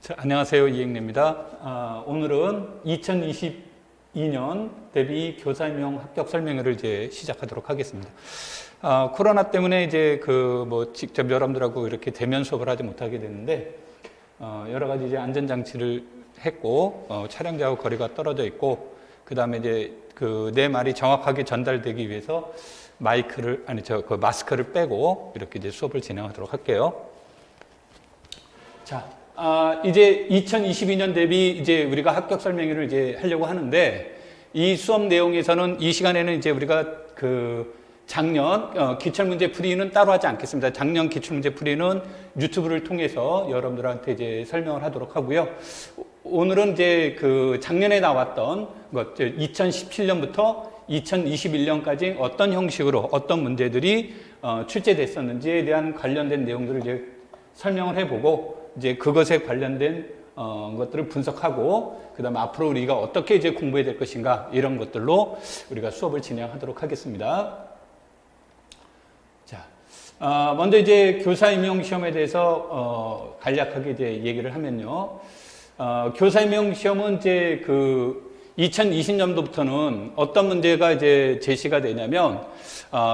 자, 안녕하세요. 이행래입니다. 오늘은 2022년 대비 교사 임용 합격 설명회를 이제 시작하도록 하겠습니다. 코로나 때문에 이제 직접 여러분들하고 이렇게 대면 수업을 하지 못하게 됐는데, 여러 가지 이제 안전장치를 했고, 촬영자하고 거리가 떨어져 있고, 그 다음에 이제 내 말이 정확하게 전달되기 위해서 마스크를 빼고 이렇게 이제 수업을 진행하도록 할게요. 자. 이제 2022년 대비 이제 우리가 합격 설명회를 이제 하려고 하는데, 이 수업 내용에서는 이 시간에는 이제 우리가 작년 기출문제 풀이는 따로 하지 않겠습니다. 작년 기출문제 풀이는 유튜브를 통해서 여러분들한테 이제 설명을 하도록 하고요. 오늘은 이제 작년에 나왔던 것, 2017년부터 2021년까지 어떤 형식으로 어떤 문제들이 출제됐었는지에 대한 관련된 내용들을 이제 설명을 해보고, 이제 그것에 관련된 것들을 분석하고, 그 다음에 앞으로 우리가 어떻게 이제 공부해야 될 것인가, 이런 것들로 우리가 수업을 진행하도록 하겠습니다. 자, 먼저 이제 교사 임용 시험에 대해서 간략하게 이제 얘기를 하면요. 교사 임용 시험은 이제 2020년도부터는 어떤 문제가 이제 제시가 되냐면,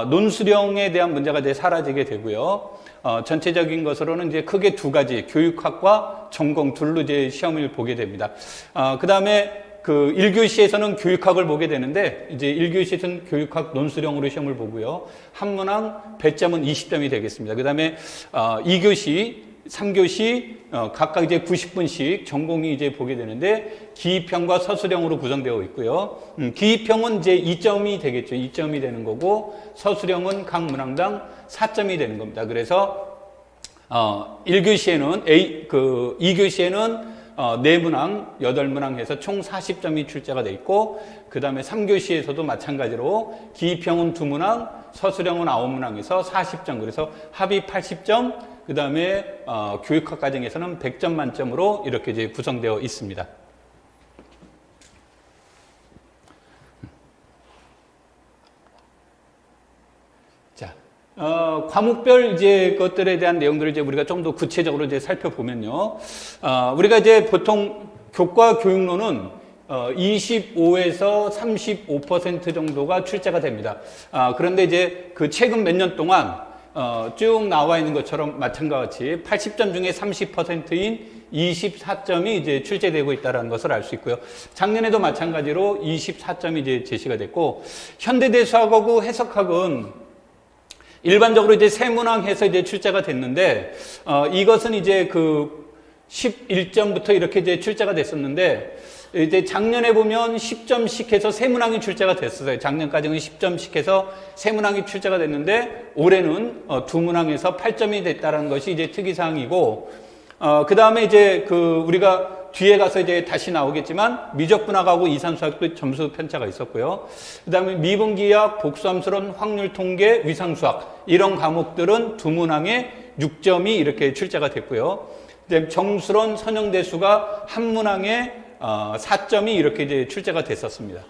논술형에 대한 문제가 이제 사라지게 되고요. 전체적인 것으로는 이제 크게 두 가지, 교육학과 전공 둘로 이제 시험을 보게 됩니다. 그 다음에 1교시에서는 교육학을 보게 되는데, 이제 1교시에서는 교육학 논술형으로 시험을 보고요. 한문항 배점은 20점이 되겠습니다. 그 다음에 2교시, 3교시 각각 이제 90분씩 전공이 이제 보게 되는데, 기입형과 서술형으로 구성되어 있고요. 기입형은 이제 2점이 되겠죠. 2점이 되는 거고, 서술형은 각 문항당 4점이 되는 겁니다. 그래서 1교시에는 2교시에는 4문항, 8문항 해서 총 40점이 출제가 돼 있고, 그 다음에 3교시에서도 마찬가지로 기입형은 2문항, 서술형은 9문항에서 40점, 그래서 합이 80점, 그 다음에 교육학 과정에서는 100점 만점으로 이렇게 이제 구성되어 있습니다. 자, 과목별 이제 것들에 대한 내용들을 이제 우리가 좀 더 구체적으로 이제 살펴보면요. 우리가 이제 보통 교과 교육론은 25에서 35% 정도가 출제가 됩니다. 그런데 이제 최근 몇 년 동안 쭉 나와 있는 것처럼 마찬가지 80점 중에 30%인 24점이 이제 출제되고 있다는 것을 알 수 있고요. 작년에도 마찬가지로 24점이 이제 제시가 됐고, 현대대수학하고 해석학은 일반적으로 이제 세문항 해서 이제 출제가 됐는데, 이것은 이제 11점부터 이렇게 이제 출제가 됐었는데, 이제 작년에 보면 10점씩 해서 세문항이 출제가 됐었어요. 작년까지는 10점씩 해서 세문항이 출제가 됐는데, 올해는 2문항에서 8점이 됐다는 것이 이제 특이사항이고, 그 다음에 이제 우리가 뒤에 가서 이제 다시 나오겠지만, 미적분학하고 이산수학도 점수 편차가 있었고요. 그 다음에 미분기학, 복수함수론, 확률 통계, 위상수학, 이런 과목들은 2문항에 6점이 이렇게 출제가 됐고요. 그다음에 정수론, 선형대수가 한 문항에 4점이 이렇게 이제 출제가 됐었습니다.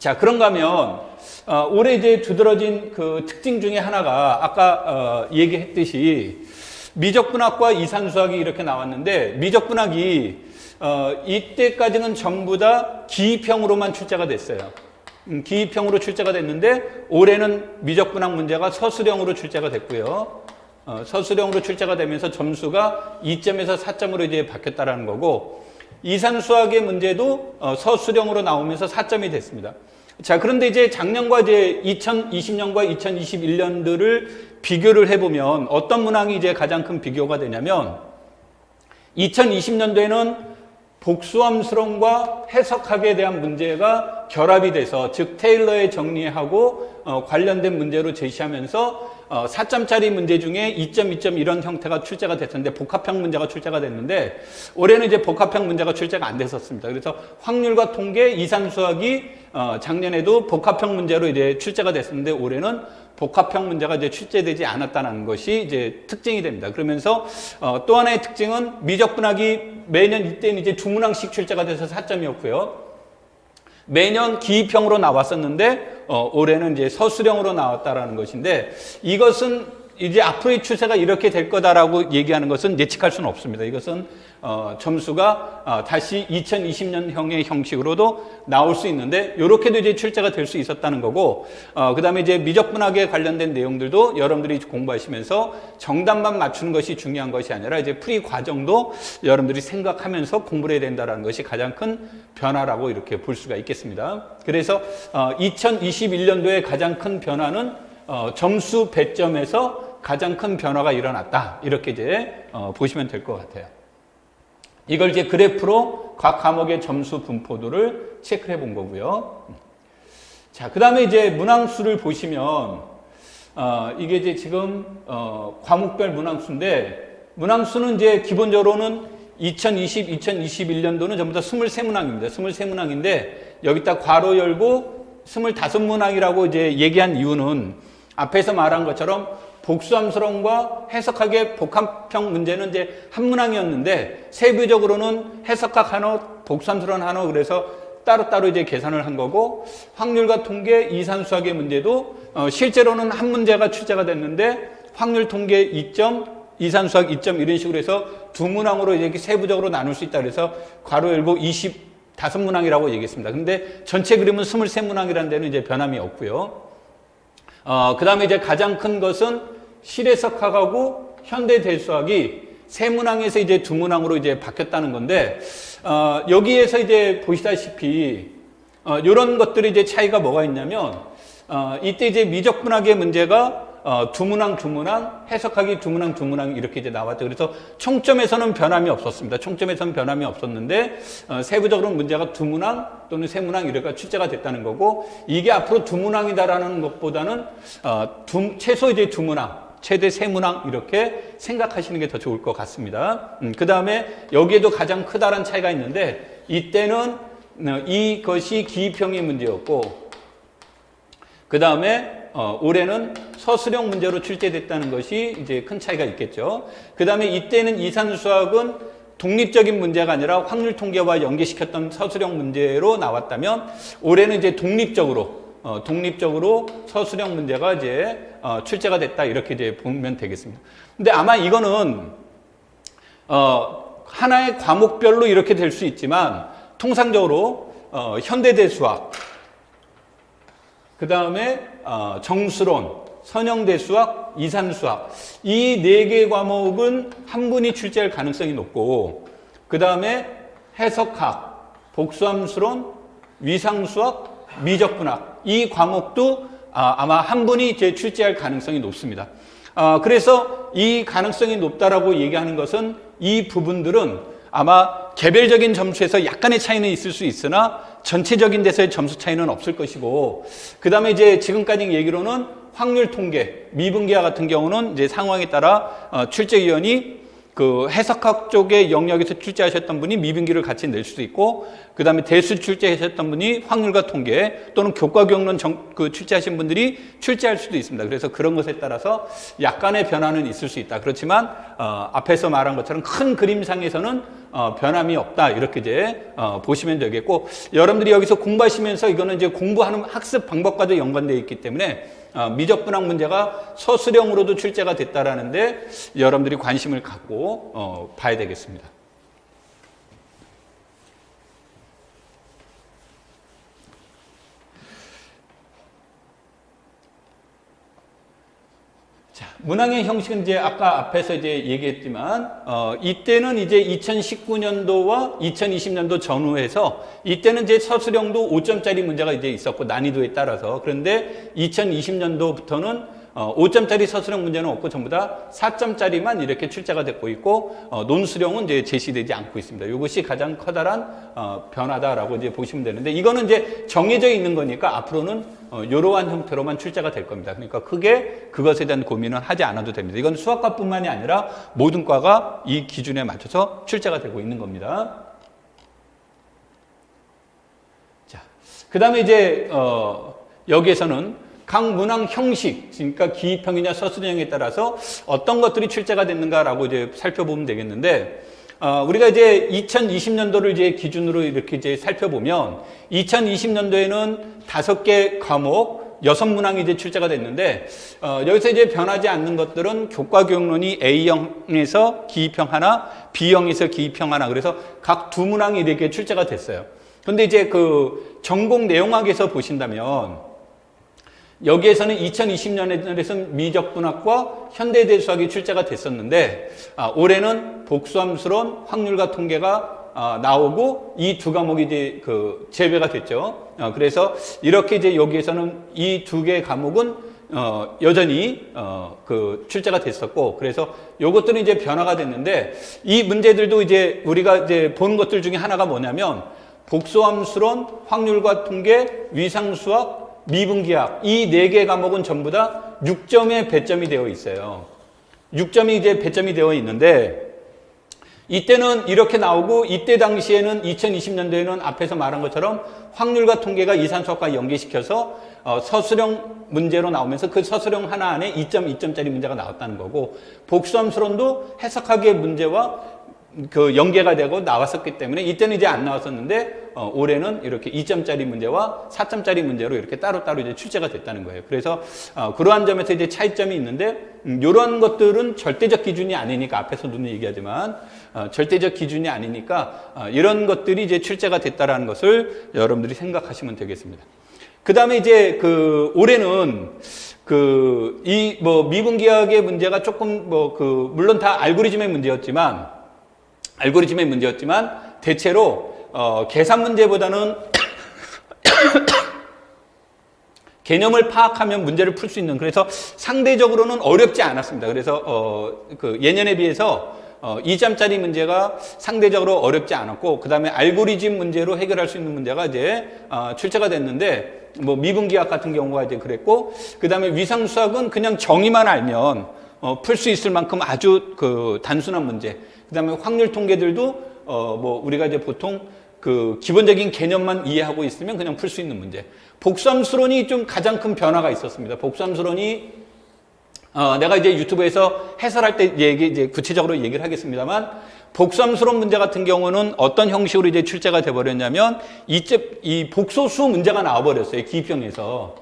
자, 그런가 하면, 올해 이제 두드러진 특징 중에 하나가 아까 얘기했듯이 미적분학과 이산수학이 이렇게 나왔는데, 미적분학이 이때까지는 전부 다 기입형으로만 출제가 됐어요. 기입형으로 출제가 됐는데, 올해는 미적분학 문제가 서술형으로 출제가 됐고요. 서술형으로 출제가 되면서 점수가 2점에서 4점으로 이제 바뀌었다라는 거고, 이산수학의 문제도 서술형으로 나오면서 4점이 됐습니다. 자, 그런데 이제 작년과 이제 2020년과 2021년들을 비교를 해보면 어떤 문항이 이제 가장 큰 비교가 되냐면, 2020년도에는 복수함수론과 해석학에 대한 문제가 결합이 돼서, 즉 테일러의 정리하고 관련된 문제로 제시하면서 4점짜리 문제 중에 2점, 2점 이런 형태가 출제가 됐었는데, 복합형 문제가 출제가 됐는데, 올해는 이제 복합형 문제가 출제가 안 됐었습니다. 그래서 확률과 통계, 이산수학이 작년에도 복합형 문제로 이제 출제가 됐었는데, 올해는 복합형 문제가 이제 출제되지 않았다는 것이 이제 특징이 됩니다. 그러면서 또 하나의 특징은 미적분학이 매년 이때는 이제 2문항씩 출제가 돼서 4점이었고요. 매년 기입형으로 나왔었는데 올해는 이제 서술형으로 나왔다라는 것인데, 이것은 이제 앞으로의 추세가 이렇게 될 거다라고 얘기하는 것은 예측할 수는 없습니다. 이것은 점수가 다시 2020년형의 형식으로도 나올 수 있는데 이렇게도 이제 출제가 될 수 있었다는 거고 그다음에 이제 미적분학에 관련된 내용들도 여러분들이 공부하시면서 정답만 맞추는 것이 중요한 것이 아니라 이제 풀이 과정도 여러분들이 생각하면서 공부를 해야 된다는 것이 가장 큰 변화라고 이렇게 볼 수가 있겠습니다. 그래서 2021년도의 가장 큰 변화는 점수 배점에서 가장 큰 변화가 일어났다. 이렇게 이제 보시면 될 것 같아요. 이걸 이제 그래프로 각 과목의 점수 분포도를 체크해 본 거고요. 자, 그 다음에 이제 문항수를 보시면, 이게 이제 지금, 과목별 문항수인데, 문항수는 이제 기본적으로는 2020, 2021년도는 전부 다 23문항입니다. 23문항인데, 여기다 괄호 열고 25문항이라고 이제 얘기한 이유는 앞에서 말한 것처럼 복수함수론과 해석학의 복합형 문제는 이제 한 문항이었는데 세부적으로는 해석학 하나, 복수함수론 하나 그래서 따로따로 이제 계산을 한 거고 확률과 통계, 이산수학의 문제도 실제로는 한 문제가 출제가 됐는데 확률 통계 2점, 이산수학 2점 이런 식으로 해서 두 문항으로 이렇게 세부적으로 나눌 수 있다 그래서 괄호 열고 25문항이라고 얘기했습니다. 근데 전체 그림은 23문항이라는 데는 이제 변함이 없고요. 그 다음에 이제 가장 큰 것은 실해석학하고 현대대수학이 세 문항에서 이제 두 문항으로 이제 바뀌었다는 건데, 여기에서 이제 보시다시피, 요런 것들이 이제 차이가 뭐가 있냐면, 이때 이제 미적분학의 문제가 두 문항, 해석학이 두 문항 이렇게 이제 나왔죠. 그래서 총점에서는 변함이 없었습니다. 총점에서는 변함이 없었는데 세부적으로 문제가 두 문항 또는 세 문항 이렇게 출제가 됐다는 거고 이게 앞으로 두 문항이다라는 것보다는 최소 이제 두 문항, 최대 세 문항 이렇게 생각하시는 게 더 좋을 것 같습니다. 그 다음에 여기에도 가장 크다란 차이가 있는데 이때는 이것이 기입형의 문제였고 그 다음에 올해는 서술형 문제로 출제됐다는 것이 이제 큰 차이가 있겠죠. 그 다음에 이때는 이산수학은 독립적인 문제가 아니라 확률 통계와 연계시켰던 서술형 문제로 나왔다면 올해는 이제 독립적으로 서술형 문제가 이제 출제가 됐다 이렇게 이제 보면 되겠습니다. 근데 아마 이거는 하나의 과목별로 이렇게 될 수 있지만 통상적으로 현대대수학 그 다음에 정수론, 선형대수학, 이산수학 이 네 개 과목은 한 분이 출제할 가능성이 높고 그 다음에 해석학, 복수함수론, 위상수학, 미적분학 이 과목도 아마 한 분이 이제 출제할 가능성이 높습니다. 그래서 이 가능성이 높다라고 얘기하는 것은 이 부분들은 아마 개별적인 점수에서 약간의 차이는 있을 수 있으나 전체적인 데서의 점수 차이는 없을 것이고 그 다음에 이제 지금까지 얘기로는 확률 통계, 미분기와 같은 경우는 이제 상황에 따라 출제위원이 그 해석학 쪽의 영역에서 출제하셨던 분이 미분기를 같이 낼 수도 있고 그 다음에 대수 출제하셨던 분이 확률과 통계 또는 교과경론 출제하신 분들이 출제할 수도 있습니다. 그래서 그런 것에 따라서 약간의 변화는 있을 수 있다. 그렇지만 앞에서 말한 것처럼 큰 그림상에서는 변함이 없다. 이렇게 이제 보시면 되겠고 여러분들이 여기서 공부하시면서 이거는 이제 공부하는 학습 방법과도 연관되어 있기 때문에 미적분학 문제가 서술형으로도 출제가 됐다라는데 여러분들이 관심을 갖고 봐야 되겠습니다. 자, 문항의 형식은 이제 아까 앞에서 이제 얘기했지만 이때는 이제 2019년도와 2020년도 전후에서 이때는 이제 서술형도 5점짜리 문제가 이제 있었고 난이도에 따라서 그런데 2020년도부터는 5점짜리 서술형 문제는 없고 전부 다 4점짜리만 이렇게 출제가 되고 있고 논술형은 이제 제시되지 않고 있습니다. 이것이 가장 커다란 변화다라고 이제 보시면 되는데 이거는 이제 정해져 있는 거니까 앞으로는 이러한 형태로만 출제가 될 겁니다. 그러니까 크게 그것에 대한 고민은 하지 않아도 됩니다. 이건 수학과뿐만이 아니라 모든 과가 이 기준에 맞춰서 출제가 되고 있는 겁니다. 자, 그 다음에 이제 여기에서는 각 문항 형식, 그러니까 기입형이냐 서술형에 따라서 어떤 것들이 출제가 됐는가라고 이제 살펴보면 되겠는데, 우리가 이제 2020년도를 이제 기준으로 이렇게 이제 살펴보면, 2020년도에는 5개 과목, 6문항이 이제 출제가 됐는데, 여기서 이제 변하지 않는 것들은 교과교육론이 A형에서 기입형 하나, B형에서 기입형 하나, 그래서 각 2문항이 이렇게 출제가 됐어요. 근데 이제 그 전공 내용학에서 보신다면, 여기에서는 2020년에는 미적분학과 현대대수학이 출제가 됐었는데, 올해는 복수함수론, 확률과 통계가 나오고 이 2과목이 이제 그 제외가 됐죠. 그래서 이렇게 이제 여기에서는 이 2개 과목은 여전히 그 출제가 됐었고, 그래서 요것들은 이제 변화가 됐는데, 이 문제들도 이제 우리가 이제 본 것들 중에 하나가 뭐냐면 복수함수론, 확률과 통계, 위상수학, 미분기학 이 4개 과목은 전부 다 6점의 배점이 되어 있어요. 6점이 이제 배점이 되어 있는데, 이때는 이렇게 나오고, 이때 당시에는 2020년도에는 앞에서 말한 것처럼 확률과 통계가 이산수학과 연계시켜서 서술형 문제로 나오면서 그 서술형 하나 안에 2점, 2점짜리 문제가 나왔다는 거고, 복수함수론도 해석하기의 문제와 그 연계가 되고 나왔었기 때문에 이때는 이제 안 나왔었는데, 올해는 이렇게 2점짜리 문제와 4점짜리 문제로 이렇게 따로따로 이제 출제가 됐다는 거예요. 그래서 그러한 점에서 이제 차이점이 있는데, 이러한 것들은 절대적 기준이 아니니까, 앞에서도 얘기하지만 절대적 기준이 아니니까 이런 것들이 이제 출제가 됐다라는 것을 여러분들이 생각하시면 되겠습니다. 그 다음에 이제 그 올해는 그 이 뭐 미분기학의 문제가 조금 물론 다 알고리즘의 문제였지만 대체로 계산 문제보다는 개념을 파악하면 문제를 풀 수 있는, 그래서 상대적으로는 어렵지 않았습니다. 그래서 그 예년에 비해서 2점짜리 문제가 상대적으로 어렵지 않았고, 그 다음에 알고리즘 문제로 해결할 수 있는 문제가 이제 출제가 됐는데, 뭐 미분기학 같은 경우가 이제 그랬고, 그 다음에 위상수학은 그냥 정의만 알면 풀 수 있을 만큼 아주 그 단순한 문제. 그 다음에 확률 통계들도 뭐 우리가 이제 보통 그 기본적인 개념만 이해하고 있으면 그냥 풀 수 있는 문제. 복수함수론이 좀 가장 큰 변화가 있었습니다. 복수함수론이 내가 이제 유튜브에서 해설할 때 이제 구체적으로 얘기를 하겠습니다만, 복수함수론 문제 같은 경우는 어떤 형식으로 이제 출제가 돼버렸냐면, 이 복소수 문제가 나와버렸어요. 기입형에서.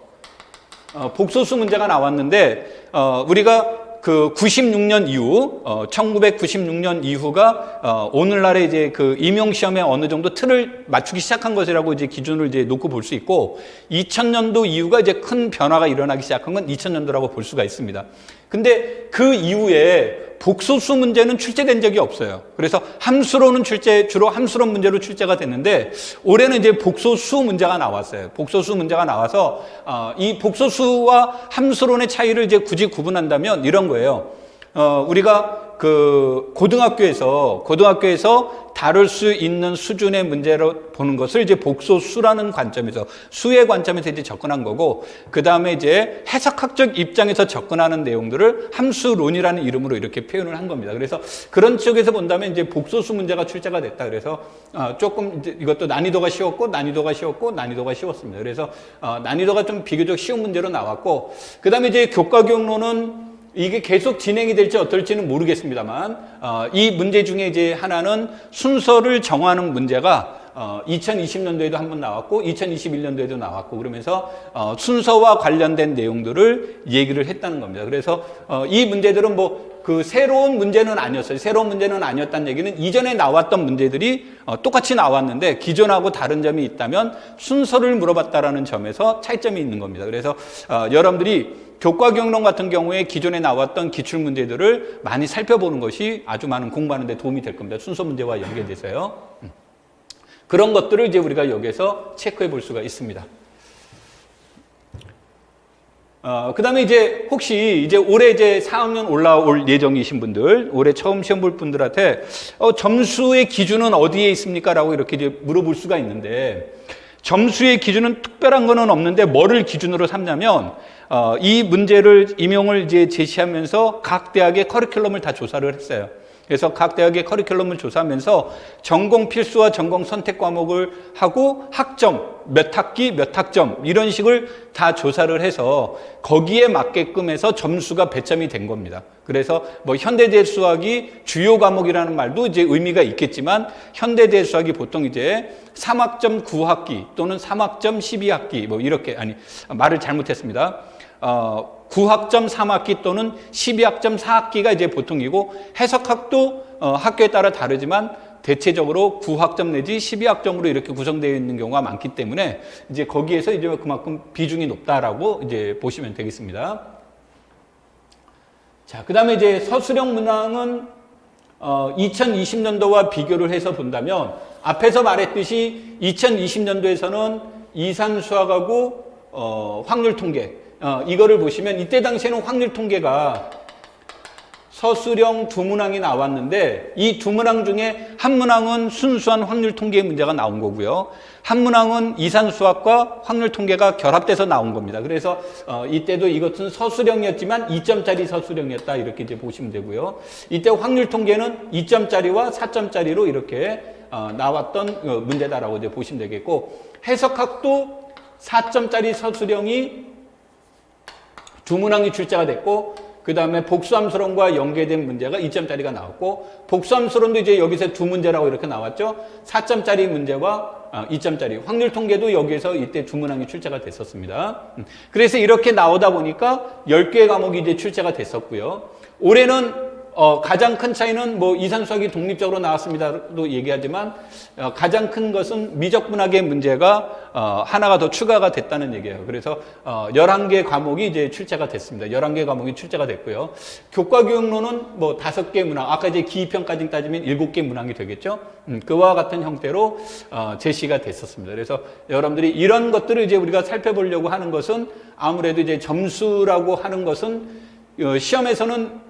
복소수 문제가 나왔는데, 우리가 그 96년 이후, 1996년 이후가 오늘날의 이제 그 임용시험에 어느 정도 틀을 맞추기 시작한 것이라고 이제 기준을 이제 놓고 볼 수 있고, 2000년도 이후가 이제 큰 변화가 일어나기 시작한 건 2000년도라고 볼 수가 있습니다. 근데 그 이후에 복소수 문제는 출제된 적이 없어요. 그래서 함수로는 주로 함수론 문제로 출제가 됐는데, 올해는 이제 복소수 문제가 나왔어요. 복소수 문제가 나와서 이 복소수와 함수론의 차이를 이제 굳이 구분한다면 이런 거예요. 우리가 그 고등학교에서 다룰 수 있는 수준의 문제로 보는 것을 이제 복소수라는 관점에서, 수의 관점에서 이제 접근한 거고, 그 다음에 이제 해석학적 입장에서 접근하는 내용들을 함수론이라는 이름으로 이렇게 표현을 한 겁니다. 그래서 그런 쪽에서 본다면 이제 복소수 문제가 출제가 됐다. 그래서 조금 이제 이것도 난이도가 쉬웠고, 난이도가 쉬웠습니다. 그래서 난이도가 좀 비교적 쉬운 문제로 나왔고, 그 다음에 이제 교과교육론은 이게 계속 진행이 될지 어떨지는 모르겠습니다만, 이 문제 중에 이제 하나는 순서를 정하는 문제가 2020년도에도 한번 나왔고 2021년도에도 나왔고, 그러면서 순서와 관련된 내용들을 얘기를 했다는 겁니다. 그래서 이 문제들은 뭐 그 새로운 문제는 아니었어요. 새로운 문제는 아니었다는 얘기는 이전에 나왔던 문제들이 똑같이 나왔는데 기존하고 다른 점이 있다면 순서를 물어봤다라는 점에서 차이점이 있는 겁니다. 그래서 여러분들이 교과교육론 같은 경우에 기존에 나왔던 기출문제들을 많이 살펴보는 것이 아주 많은 공부하는 데 도움이 될 겁니다. 순서 문제와 연계돼서요. 그런 것들을 이제 우리가 여기서 체크해 볼 수가 있습니다. 그 다음에 이제 혹시 이제 올해 이제 4학년 올라올 예정이신 분들, 올해 처음 시험 볼 분들한테 점수의 기준은 어디에 있습니까? 라고 이렇게 이제 물어볼 수가 있는데, 점수의 기준은 특별한 거는 없는데 뭐를 기준으로 삼냐면, 이 문제를 임용을 이제 제시하면서 각 대학의 커리큘럼을 다 조사를 했어요. 그래서 각 대학의 커리큘럼을 조사하면서 전공 필수와 전공 선택 과목을 하고 학점, 몇 학기, 몇 학점 이런 식을 다 조사를 해서 거기에 맞게끔 해서 점수가 배점이 된 겁니다. 그래서 뭐 현대대 수학이 주요 과목이라는 말도 이제 의미가 있겠지만 현대대 수학이 보통 이제 3학점 9학기 또는 3학점 12학기 뭐 이렇게 말을 잘못했습니다. 9학점 3학기 또는 12학점 4학기가 이제 보통이고 해석학도 학교에 따라 다르지만 대체적으로 9학점 내지 12학점으로 이렇게 구성되어 있는 경우가 많기 때문에 이제 거기에서 이제 그만큼 비중이 높다라고 이제 보시면 되겠습니다. 자, 그다음에 이제 서술형 문항은 2020년도와 비교를 해서 본다면 앞에서 말했듯이 2020년도에서는 이산 수학하고 확률 통계 이거를 보시면 이때 당시에는 확률 통계가 서술형 두 문항이 나왔는데 이 두 문항 중에 한 문항은 순수한 확률 통계의 문제가 나온 거고요. 한 문항은 이산 수학과 확률 통계가 결합돼서 나온 겁니다. 그래서 이때도 이것은 서술형이었지만 2점짜리 서술형이었다 이렇게 이제 보시면 되고요. 이때 확률 통계는 2점짜리와 4점짜리로 이렇게 나왔던 문제다라고 이제 보시면 되겠고 해석학도 4점짜리 서술형이 두 문항이 출제가 됐고 그 다음에 복수함수론과 연계된 문제가 2점짜리가 나왔고 복수함수론도 이제 여기서 두 문제라고 이렇게 나왔죠. 4점짜리 문제와 2점짜리 확률 통계도 여기에서 이때 두 문항이 출제가 됐었습니다. 그래서 이렇게 나오다 보니까 10개의 과목이 이제 출제가 됐었고요. 올해는 가장 큰 차이는 뭐 이산 수학이 독립적으로 나왔습니다도 얘기하지만 가장 큰 것은 미적분학의 문제가 하나가 더 추가가 됐다는 얘기예요. 그래서 11개 과목이 이제 출제가 됐습니다. 11개 과목이 출제가 됐고요. 교과교육론은 뭐 5개 문항, 아까 이제 기입형까지 따지면 7개 문항이 되겠죠. 그와 같은 형태로 제시가 됐었습니다. 그래서 여러분들이 이런 것들을 이제 우리가 살펴보려고 하는 것은 아무래도 이제 점수라고 하는 것은 시험에서는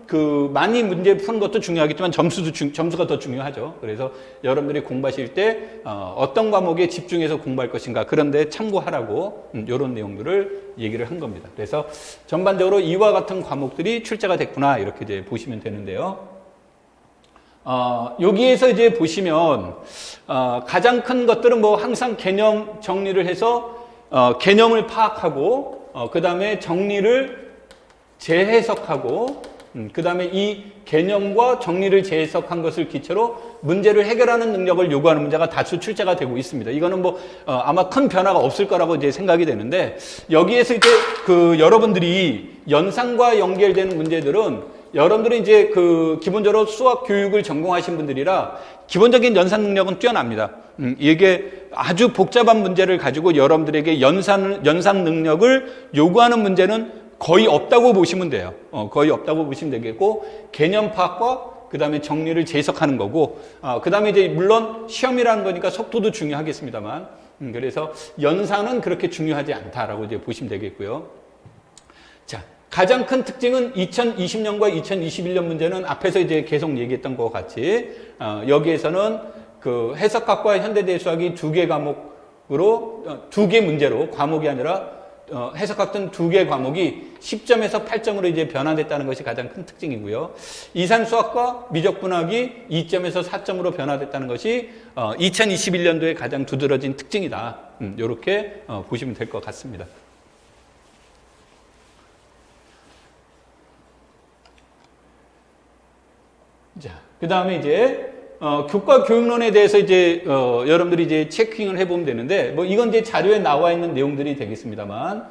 많이 문제 푸는 것도 중요하겠지만 점수가 더 중요하죠. 그래서 여러분들이 공부하실 때 어떤 과목에 집중해서 공부할 것인가 그런데 참고하라고 이런 내용들을 얘기를 한 겁니다. 그래서 전반적으로 이와 같은 과목들이 출제가 됐구나 이렇게 이제 보시면 되는데요. 여기에서 이제 보시면 가장 큰 것들은 뭐 항상 개념 정리를 해서 개념을 파악하고 그 다음에 정리를 재해석하고 그 다음에 이 개념과 정리를 재해석한 것을 기초로 문제를 해결하는 능력을 요구하는 문제가 다수 출제가 되고 있습니다. 이거는 뭐 아마 큰 변화가 없을 거라고 이제 생각이 되는데 여기에서 이제 여러분들이 연산과 연결되는 문제들은 여러분들은 이제 기본적으로 수학 교육을 전공하신 분들이라 기본적인 연산 능력은 뛰어납니다. 이게 아주 복잡한 문제를 가지고 여러분들에게 연산 능력을 요구하는 문제는 거의 없다고 보시면 돼요. 거의 없다고 보시면 되겠고 개념 파악과 그 다음에 정리를 재해석하는 거고 그 다음에 이제 물론 시험이라는 거니까 속도도 중요하겠습니다만 그래서 연산은 그렇게 중요하지 않다라고 이제 보시면 되겠고요. 자, 가장 큰 특징은 2020년과 2021년 문제는 앞에서 이제 계속 얘기했던 것과 같이 여기에서는 해석학과 현대대 수학이 2개 과목으로 2개 문제로 과목이 아니라 해석학 등 2개 과목이 10점에서 8점으로 이제 변화됐다는 것이 가장 큰 특징이고요. 이산 수학과 미적분학이 2점에서 4점으로 변화됐다는 것이 2021년도에 가장 두드러진 특징이다. 이렇게 보시면 될 것 같습니다. 자, 그 다음에 이제 교과 교육론에 대해서 이제 여러분들이 이제 체킹을 해보면 되는데 뭐 이건 이제 자료에 나와 있는 내용들이 되겠습니다만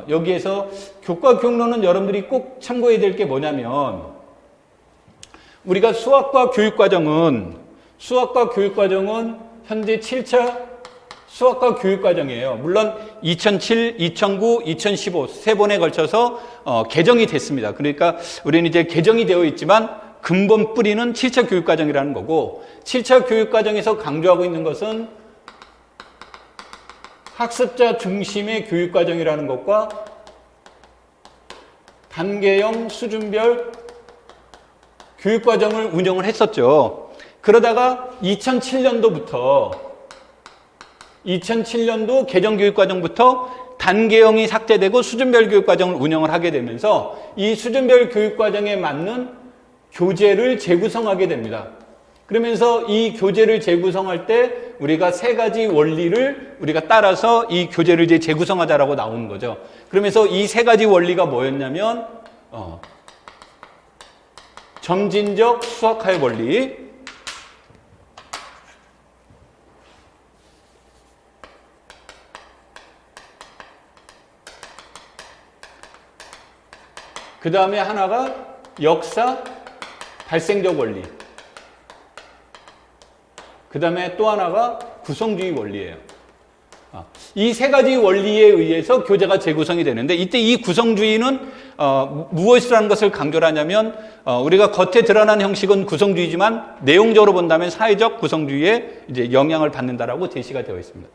여기에서 교과 교육론은 여러분들이 꼭 참고해야 될 게 뭐냐면 우리가 수학과 교육과정은 현재 7차 수학과 교육과정이에요. 물론 2007, 2009, 2015 세 번에 걸쳐서 개정이 됐습니다. 그러니까 우리는 이제 개정이 되어 있지만 근본 뿌리는 7차 교육과정이라는 거고 7차 교육과정에서 강조하고 있는 것은 학습자 중심의 교육과정이라는 것과 단계형 수준별 교육과정을 운영을 했었죠. 그러다가 2007년도 개정 교육과정부터 단계형이 삭제되고 수준별 교육과정을 운영을 하게 되면서 이 수준별 교육과정에 맞는 교재를 재구성하게 됩니다. 그러면서 이 교재를 재구성할 때 우리가 세 가지 원리를 우리가 따라서 이 교재를 이제 재구성하자라고 나오는 거죠. 그러면서 이 세 가지 원리가 뭐였냐면 점진적 수학화의 원리, 그 다음에 하나가 역사 발생적 원리, 그 다음에 또 하나가 구성주의 원리예요. 이 세 가지 원리에 의해서 교재가 재구성이 되는데, 이때 이 구성주의는 무엇이라는 것을 강조를 하냐면 우리가 겉에 드러난 형식은 구성주의지만 내용적으로 본다면 사회적 구성주의에 이제 영향을 받는다라고 제시가 되어 있습니다.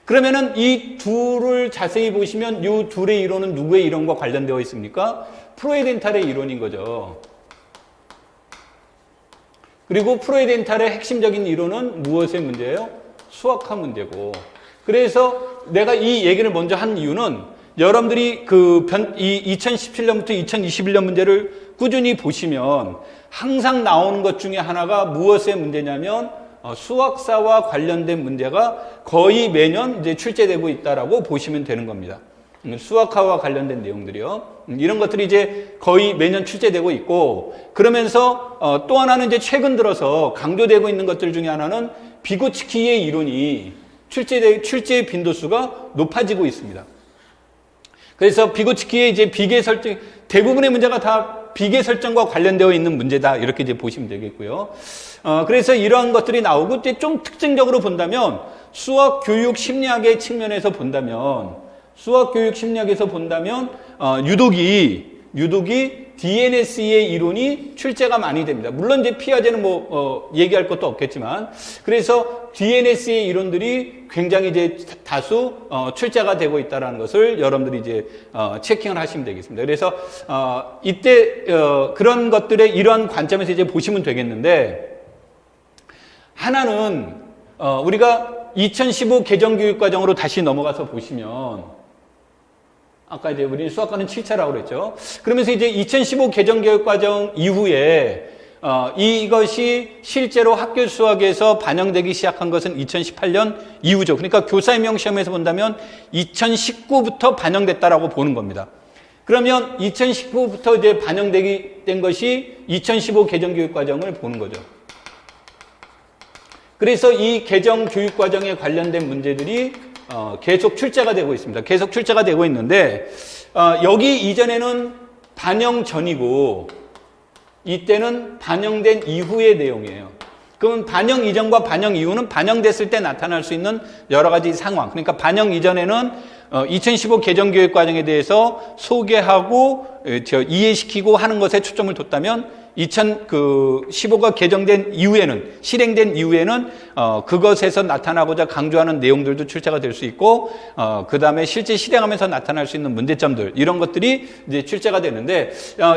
그러면은 이 둘을 자세히 보시면 이 둘의 이론은 누구의 이론과 관련되어 있습니까? 프로이덴탈의 이론인 거죠. 그리고 프로이덴탈의 핵심적인 이론은 무엇의 문제예요? 수학화 문제고. 그래서 내가 이 얘기를 먼저 한 이유는 여러분들이 이 2017년부터 2021년 문제를 꾸준히 보시면 항상 나오는 것 중에 하나가 무엇의 문제냐면 수학사와 관련된 문제가 거의 매년 이제 출제되고 있다라고 보시면 되는 겁니다. 수학화와 관련된 내용들이요. 이런 것들이 이제 거의 매년 출제되고 있고, 그러면서 또 하나는 이제 최근 들어서 강조되고 있는 것들 중에 하나는 비고츠키의 이론이 출제 빈도수가 높아지고 있습니다. 그래서 비고츠키의 이제 비계 설정, 대부분의 문제가 다 비계 설정과 관련되어 있는 문제다, 이렇게 이제 보시면 되겠고요. 그래서 이러한 것들이 나오고, 이제 좀 특징적으로 본다면 수학 교육 심리학의 측면에서 본다면 유독이 DNS의 이론이 출제가 많이 됩니다. 물론 이제 피아제는 얘기할 것도 없겠지만, 그래서 DNS의 이론들이 굉장히 이제 다수 출제가 되고 있다는 것을 여러분들이 이제 체킹을 하시면 되겠습니다. 그래서 이때 그런 것들의 이러한 관점에서 이제 보시면 되겠는데, 하나는 우리가 2015 개정교육과정으로 다시 넘어가서 보시면, 아까 이제 우리 수학과는 7차라고 그랬죠. 그러면서 이제 2015 개정교육과정 이후에 이것이 실제로 학교 수학에서 반영되기 시작한 것은 2018년 이후죠. 그러니까 교사임용 시험에서 본다면 2019부터 반영됐다라고 보는 겁니다. 그러면 2019부터 이제 반영되게 된 것이 2015 개정교육과정을 보는 거죠. 그래서 이 개정교육과정에 관련된 문제들이 계속 출제가 되고 있습니다. 계속 출제가 되고 있는데, 여기 이전에는 반영 전이고 이때는 반영된 이후의 내용이에요. 그러면 반영 이전과 반영 이후는 반영됐을 때 나타날 수 있는 여러 가지 상황. 그러니까 반영 이전에는 2015 개정교육과정에 대해서 소개하고 이해시키고 하는 것에 초점을 뒀다면 2015가 개정된 이후에는, 실행된 이후에는 그것에서 나타나고자 강조하는 내용들도 출제가 될 수 있고, 그 다음에 실제 실행하면서 나타날 수 있는 문제점들, 이런 것들이 이제 출제가 되는데,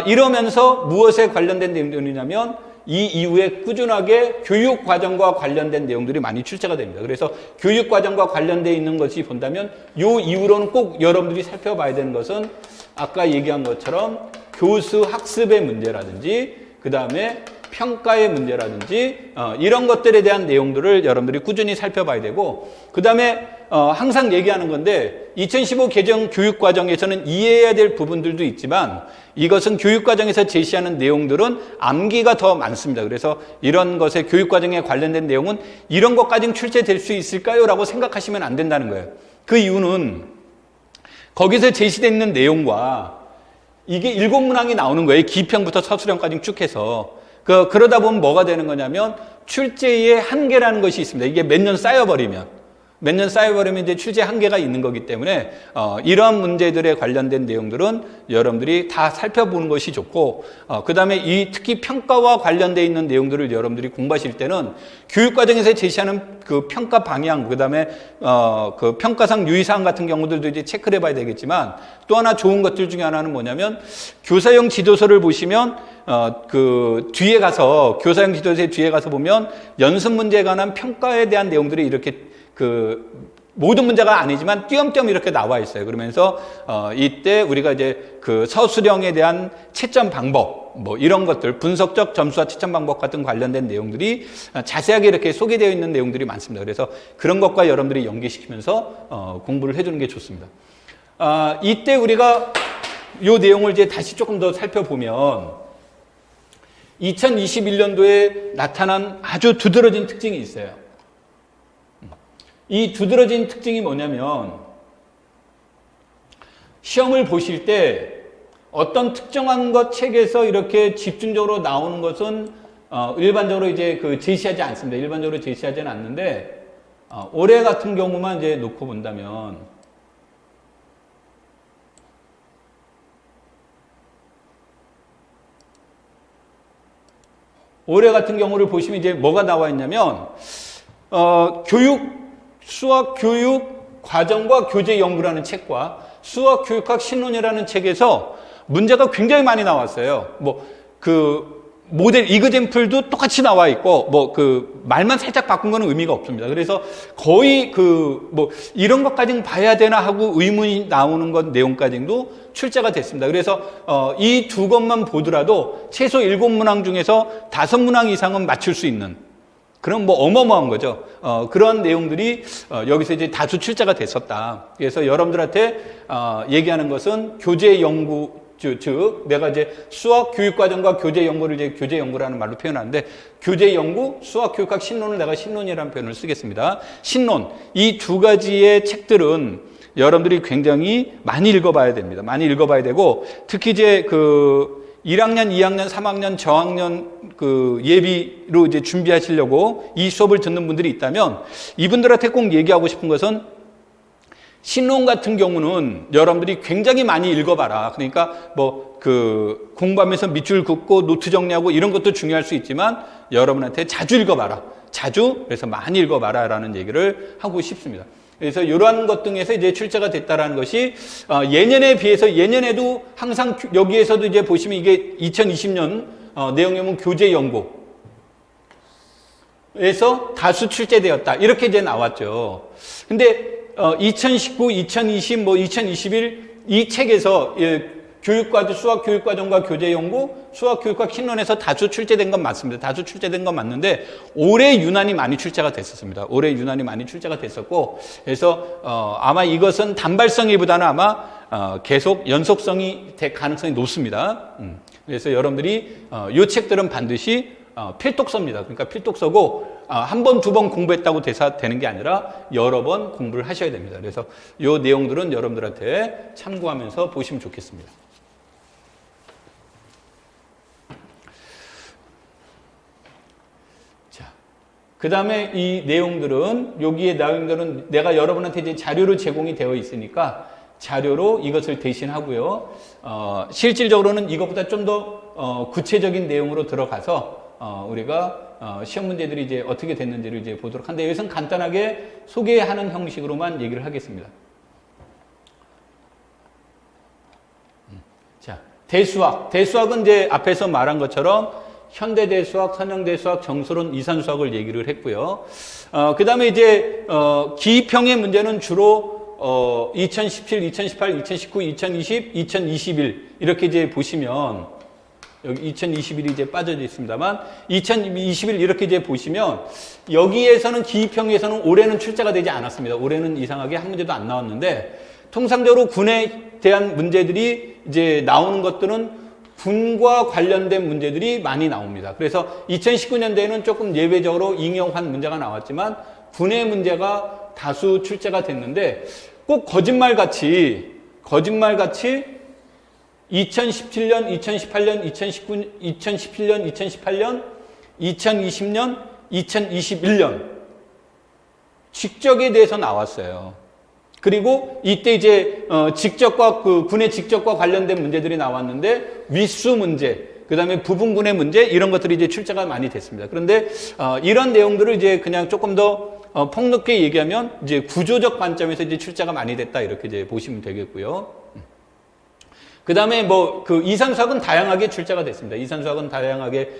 이러면서 무엇에 관련된 내용들이냐면 이 이후에 꾸준하게 교육과정과 관련된 내용들이 많이 출제가 됩니다. 그래서 교육과정과 관련되어 있는 것이 본다면 이 이후로는 꼭 여러분들이 살펴봐야 되는 것은 아까 얘기한 것처럼 교수 학습의 문제라든지 그 다음에 평가의 문제라든지 이런 것들에 대한 내용들을 여러분들이 꾸준히 살펴봐야 되고, 그 다음에 항상 얘기하는 건데 2015 개정 교육과정에서는 이해해야 될 부분들도 있지만 이것은 교육과정에서 제시하는 내용들은 암기가 더 많습니다. 그래서 이런 것에 교육과정에 관련된 내용은 이런 것까지는 출제될 수 있을까요? 라고 생각하시면 안 된다는 거예요. 그 이유는 거기서 제시되어 있는 내용과 이게 일곱문항이 나오는 거예요. 기평부터 서술형까지 쭉 해서. 그러다 보면 뭐가 되는 거냐면 출제의 한계라는 것이 있습니다. 이게 몇 년 쌓여버리면 이제 출제 한계가 있는 거기 때문에 이러한 문제들에 관련된 내용들은 여러분들이 다 살펴보는 것이 좋고, 그 다음에 이 특히 평가와 관련되어 있는 내용들을 여러분들이 공부하실 때는 교육과정에서 제시하는 그 평가 방향, 그 다음에 그 평가상 유의사항 같은 경우들도 이제 체크를 해봐야 되겠지만, 또 하나 좋은 것들 중에 하나는 뭐냐면 교사용 지도서를 보시면 그 뒤에 가서, 교사용 지도서의 뒤에 가서 보면 연습 문제에 관한 평가에 대한 내용들이 이렇게 모든 문제가 아니지만 띄엄띄엄 이렇게 나와 있어요. 그러면서 이때 우리가 이제 그 서술형에 대한 채점 방법, 뭐 이런 것들, 분석적 점수와 추천 방법 같은 관련된 내용들이 자세하게 이렇게 소개되어 있는 내용들이 많습니다. 그래서 그런 것과 여러분들이 연계시키면서 공부를 해주는 게 좋습니다. 이때 우리가 이 내용을 이제 다시 조금 더 살펴보면 2021년도에 나타난 아주 두드러진 특징이 있어요. 이 두드러진 특징이 뭐냐면 시험을 보실 때 어떤 특정한 것 책에서 이렇게 집중적으로 나오는 것은 일반적으로 이제 제시하지 않습니다. 일반적으로 제시하지는 않는데 올해 같은 경우만 이제 놓고 본다면 올해 같은 경우를 보시면 이제 뭐가 나와 있냐면 수학 교육 과정과 교재 연구라는 책과 수학 교육학 신론이라는 책에서 문제가 굉장히 많이 나왔어요. 모델 이그젠플도 똑같이 나와 있고 말만 살짝 바꾼 거는 의미가 없습니다. 그래서 거의 이런 것까지는 봐야 되나 하고 의문이 나오는 것 내용까지도 출제가 됐습니다. 그래서 이 두 것만 보더라도 최소 7문항 중에서 5문항 이상은 맞출 수 있는 그럼 어마어마한 거죠. 그런 내용들이 여기서 이제 다수 출제가 됐었다. 그래서 여러분들한테 얘기하는 것은 교재 연구, 즉 내가 이제 수학 교육 과정과 교재 연구를 이제 교재 연구라는 말로 표현하는데 교재 연구, 수학 교육학 신론을 내가 신론이라는 표현을 쓰겠습니다. 신론, 이 두 가지의 책들은 여러분들이 굉장히 많이 읽어봐야 됩니다. 많이 읽어봐야 되고 특히 이제 1학년, 2학년, 3학년, 저학년 예비로 이제 준비하시려고 이 수업을 듣는 분들이 있다면 이분들한테 꼭 얘기하고 싶은 것은 신론 같은 경우는 여러분들이 굉장히 많이 읽어봐라. 그러니까 공부하면서 밑줄 긋고 노트 정리하고 이런 것도 중요할 수 있지만 여러분한테 자주 읽어봐라. 자주, 그래서 많이 읽어봐라 라는 얘기를 하고 싶습니다. 그래서 이러한 것 등에서 이제 출제가 됐다라는 것이 예년에 비해서 예년에도 항상 여기에서도 이제 보시면 이게 2020년 내용이면 교재 연구에서 다수 출제되었다. 이렇게 이제 나왔죠. 근데 2019, 2020, 2021 이 책에서 수학 교육과정과 교재 연구, 수학 교육과 신론에서 다수 출제된 건 맞습니다. 다수 출제된 건 맞는데 올해 유난히 많이 출제가 됐었습니다. 올해 유난히 많이 출제가 됐었고 그래서 아마 이것은 단발성이보다는 아마 계속 연속성이 될 가능성이 높습니다. 그래서 여러분들이 이 책들은 반드시 필독서입니다. 그러니까 필독서고 한 번, 두 번 공부했다고 되는 게 아니라 여러 번 공부를 하셔야 됩니다. 그래서 이 내용들은 여러분들한테 참고하면서 보시면 좋겠습니다. 자, 그 다음에 이 내용들은 여기에 내용들은 내가 여러분한테 이제 자료로 제공이 되어 있으니까 자료로 이것을 대신하고요. 실질적으로는 이것보다 좀 더 구체적인 내용으로 들어가서 우리가 시험 문제들이 이제 어떻게 됐는지를 이제 보도록 한데 여기서는 간단하게 소개하는 형식으로만 얘기를 하겠습니다. 자, 대수학은 이제 앞에서 말한 것처럼 현대대수학, 선형대수학, 정수론, 이산수학을 얘기를 했고요. 그 다음에 이제 기입형의 문제는 주로 2017, 2018, 2019, 2020, 2021 이렇게 이제 보시면 여기 2021이 이제 빠져져 있습니다만 2021 이렇게 이제 보시면 여기에서는 기입형에서는 올해는 출제가 되지 않았습니다. 올해는 이상하게 한 문제도 안 나왔는데 통상적으로 군에 대한 문제들이 이제 나오는 것들은 군과 관련된 문제들이 많이 나옵니다. 그래서 2019년도에는 조금 예외적으로 잉여환 문제가 나왔지만 군의 문제가 다수 출제가 됐는데 꼭 거짓말같이 2017년, 2018년, 2017년, 2018년, 2020년, 2021년 직적에 대해서 나왔어요. 그리고 이때 이제 직적과 군의 직적과 관련된 문제들이 나왔는데 위수 문제, 그 다음에 부분군의 문제 이런 것들이 이제 출제가 많이 됐습니다. 그런데 이런 내용들을 이제 그냥 조금 더 폭넓게 얘기하면 이제 구조적 관점에서 이제 출제가 많이 됐다 이렇게 이제 보시면 되겠고요. 그 다음에 이산수학은 다양하게 출제가 됐습니다. 이산수학은 다양하게